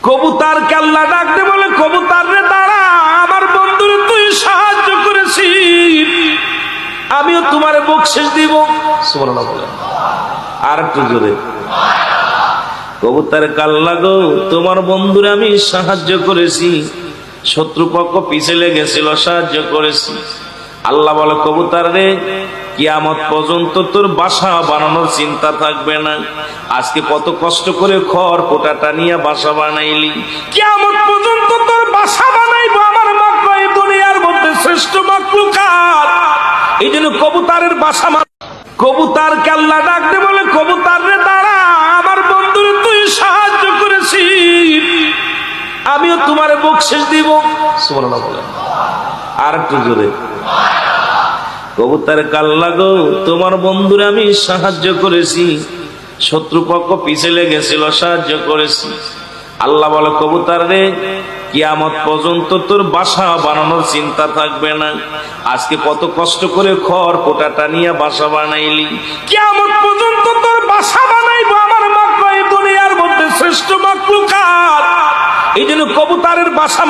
কবুতরকে আল্লাহ ডাক দিয়ে বলে, কবুতর রে দাঁড়া, আমার বন্ধুরে তুই সাহায্য করেছিস, আমিও তোমারে বকশিশ দিব। সুবহানাল্লাহ বলে আর একটু জোরে। কবুতর আল্লাহ গো, তোমার বন্ধুরে আমি সাহায্য করেছি, শত্রুপক্ষ পিছে লেগেছিল, সাহায্য করেছি। আল্লাহ বলে, কবুতর রে কিয়ামত পর্যন্ত তোর বাসা বানানোর চিন্তা থাকবে না। আজকে কত কষ্ট করে খড় কোটাটা নিয়ে বাসা বানাইলি, কিয়ামত পর্যন্ত তোর বাসা বানাইবো আমার মাকলুক, এই দুনিয়ার মধ্যে শ্রেষ্ঠ মাকলুকাত। এই জন্য কবুতরের বাসা। কবুতরকে আল্লাহ ডাক দিয়ে বলে, কবুতর রে দাঁড়া, আমার বন্ধুরে তুই সাহায্য করেছিস, আমিও তোমারে বকশিশ দিব। সুবহানাল্লাহ বলে আর একটু জোরে। কবুতর আল্লাহ গো, তোমার বন্ধুরে আমি সাহায্য করেছি, শত্রুপক্ষ পিছে লেগেছিল, সাহায্য করেছি। আল্লাহ বলে, কবুতর রে কিয়ামত পর্যন্ত তোর বাসা বানানোর চিন্তা থাকবে না। আজকে কত কষ্ট করে খড় কোটাটা নিয়ে বাসা বানাইলি, কিয়ামত পর্যন্ত তোর বাসা বানাইবো আমার মাকলুক, এই দুনিয়ার মধ্যে শ্রেষ্ঠ মাকলুকাত। এই জন্য কবুতরের বাসা